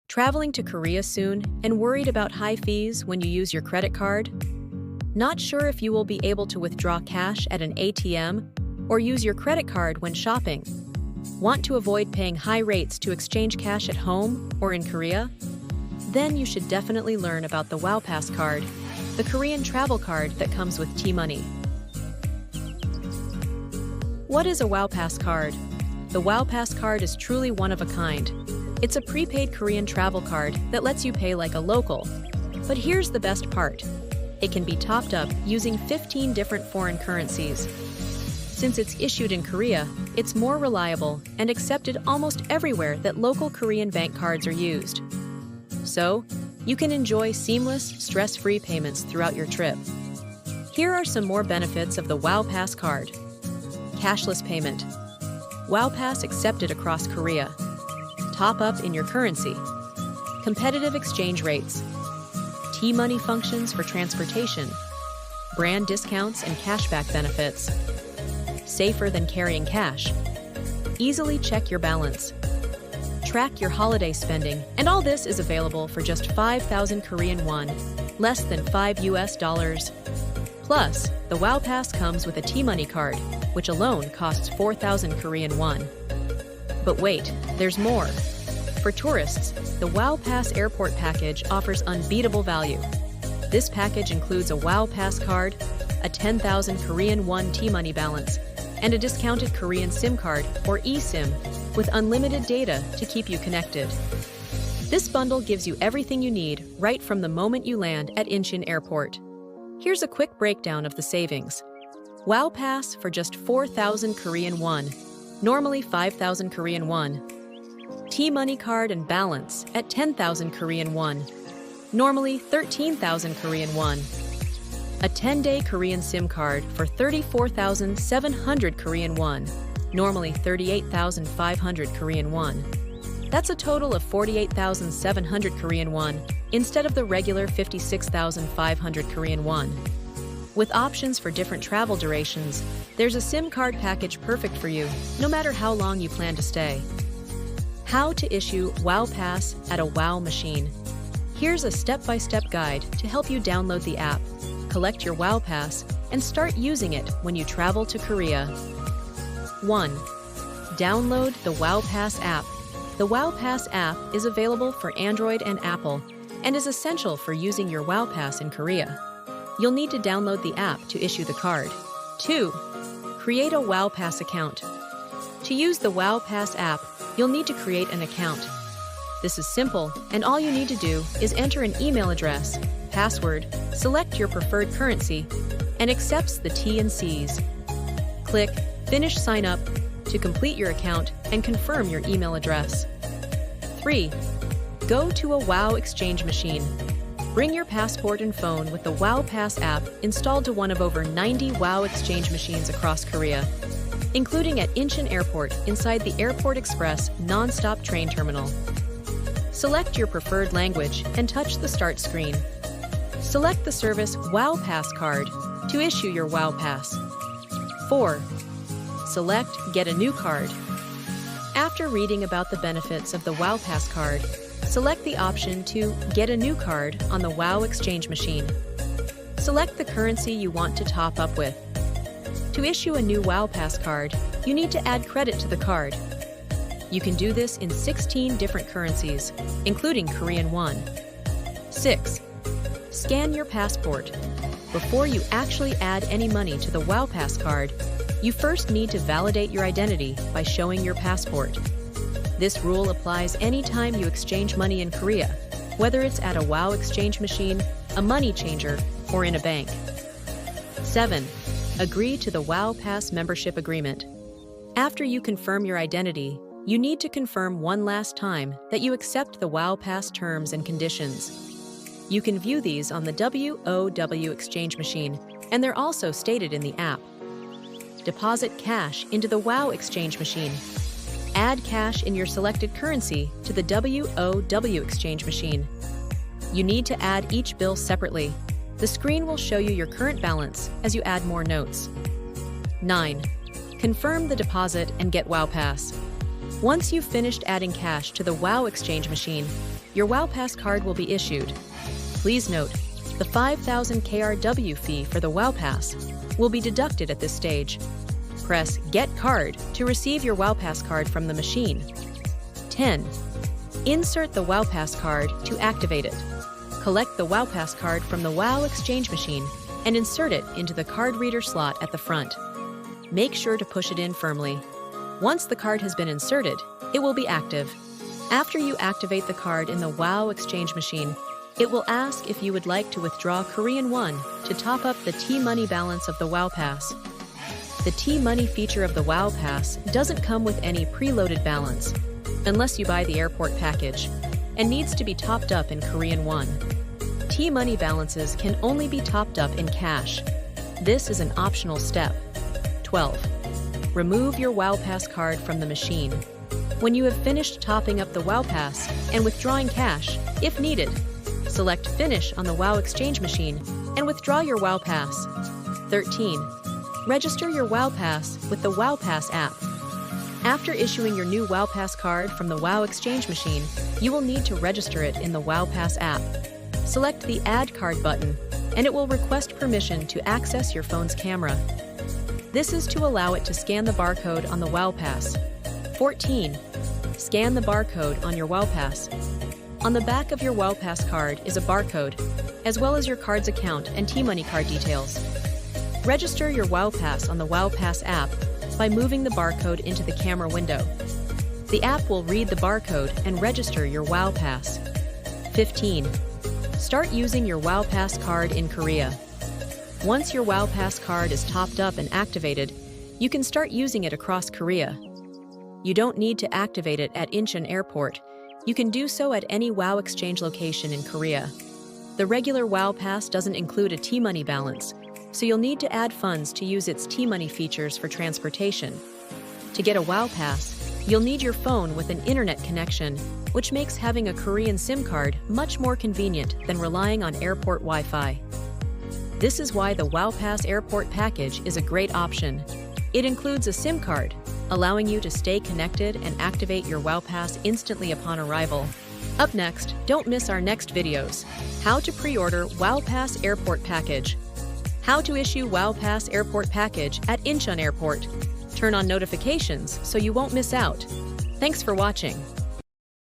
Traveling to Korea soon and worried about high fees when you use your credit card? Not sure if you will be able to withdraw cash at an ATM or use your credit card when shopping? Want to avoid paying high rates to exchange cash at home or in Korea? Then you should definitely learn about the WOWPASS card, the Korean travel card that comes with T-money. What is a WOWPASS card? The WOWPASS card is truly one of a kind. It's a prepaid Korean travel card that lets you pay like a local. But here's the best part. It can be topped up using 15 different foreign currencies. Since it's issued in Korea, it's more reliable and accepted almost everywhere that local Korean bank cards are used. So, you can enjoy seamless, stress-free payments throughout your trip. Here are some more benefits of the WOWPASS card. Cashless payment. WOWPASS accepted across Korea. Top up in your currency. Competitive exchange rates. T-money functions for transportation. Brand discounts and cashback benefits. Safer than carrying cash. Easily check your balance. Track your holiday spending, and all this is available for just 5,000 Korean won, less than $5 US. Plus, the WOWPASS comes with a T-money card, which alone costs 4,000 Korean won. But wait, there's more. For tourists, the WOWPASS airport package offers unbeatable value. This package includes a WOWPASS card, a 10,000 Korean won T-money balance, and a discounted Korean SIM card, or eSIM, with unlimited data to keep you connected. This bundle gives you everything you need right from the moment you land at Incheon Airport. Here's a quick breakdown of the savings. WOWPASS for just 4,000 Korean won, normally 5,000 Korean won. T-money card and balance at 10,000 Korean won, normally 13,000 Korean won. A 10-day Korean SIM card for 34,700 Korean won, normally 38,500 Korean won. That's a total of 48,700 Korean won instead of the regular 56,500 Korean won. With options for different travel durations, there's a SIM card package perfect for you, no matter how long you plan to stay. How to issue WOWPASS at a WOW machine. Here's a step-by-step guide to help you download the app, collect your WOWPASS, and start using it when you travel to Korea. 1. Download the WOWPASS app. The WOWPASS app is available for Android and Apple and is essential for using your WOWPASS in Korea. You'll need to download the app to issue the card. 2. Create a WOWPASS account. To use the WOWPASS app, you'll need to create an account. This is simple, and all you need to do is enter an email address, password, select your preferred currency, and accepts the T&Cs. Click Finish Sign Up to complete your account and confirm your email address. 3. Go to a WOW exchange machine. Bring your passport and phone with the WOWPASS app installed to one of over 90 WOW exchange machines across Korea, including at Incheon Airport inside the Airport Express non-stop train terminal. Select your preferred language and touch the Start screen. Select the service WOWPASS card to issue your WOWPASS. 4. Select Get a New Card. After reading about the benefits of the WOWPASS card, select the option to Get a New Card on the WOW exchange machine. Select the currency you want to top up with. To issue a new WOWPASS card, you need to add credit to the card. You can do this in 16 different currencies, including Korean won. 6. Scan your passport. Before you actually add any money to the WOWPASS card, you first need to validate your identity by showing your passport. This rule applies anytime you exchange money in Korea, whether it's at a WOW exchange machine, a money changer, or in a bank. 7. Agree to the WOWPASS membership agreement. After you confirm your identity, you need to confirm one last time that you accept the WOWPASS terms and conditions. You can view these on the WOW exchange machine, and they're also stated in the app. Deposit cash into the WOW exchange machine. Add cash in your selected currency to the WOW exchange machine. You need to add each bill separately. The screen will show you your current balance as you add more notes. 9. Confirm the deposit and get WOWPASS. Once you've finished adding cash to the WOW exchange machine, your WOWPASS card will be issued. Please note, the 5,000 KRW fee for the WOWPASS will be deducted at this stage. Press Get Card to receive your WOWPASS card from the machine. 10. Insert the WOWPASS card to activate it. Collect the WOWPASS card from the WOW exchange machine and insert it into the card reader slot at the front. Make sure to push it in firmly. Once the card has been inserted, it will be active. After you activate the card in the WOW exchange machine, it will ask if you would like to withdraw Korean won to top up the T-Money balance of the WOWPASS. The T-Money feature of the WOWPASS doesn't come with any preloaded balance, unless you buy the airport package, and needs to be topped up in Korean won. T-Money balances can only be topped up in cash. This is an optional step. 12. Remove your WOWPASS card from the machine. When you have finished topping up the WOWPASS and withdrawing cash, if needed, select Finish on the WOW exchange machine and withdraw your WOWPASS. 13. Register your WOWPASS with the WOWPASS app. After issuing your new WOWPASS card from the WOW exchange machine, you will need to register it in the WOWPASS app. Select the Add Card button, and it will request permission to access your phone's camera. This is to allow it to scan the barcode on the WOWPASS. 14. Scan the barcode on your WOWPASS. On the back of your WOWPASS card is a barcode, as well as your card's account and T-Money card details. Register your WOWPASS on the WOWPASS app by moving the barcode into the camera window. The app will read the barcode and register your WOWPASS. 15. Start using your WOWPASS card in Korea. Once your WOWPASS card is topped up and activated, you can start using it across Korea. You don't need to activate it at Incheon Airport. You can do so at any WOW exchange location in Korea. The regular WOWPASS doesn't include a T-Money balance, so you'll need to add funds to use its T-Money features for transportation. To get a WOWPASS, you'll need your phone with an internet connection, which makes having a Korean SIM card much more convenient than relying on airport Wi-Fi. This is why the WOWPASS airport package is a great option. It includes a SIM card, allowing you to stay connected and activate your WOWPASS instantly upon arrival. Up next, don't miss our next videos. How to pre-order WOWPASS airport package. How to issue WOWPASS airport package at Incheon Airport. Turn on notifications so you won't miss out. Thanks for watching.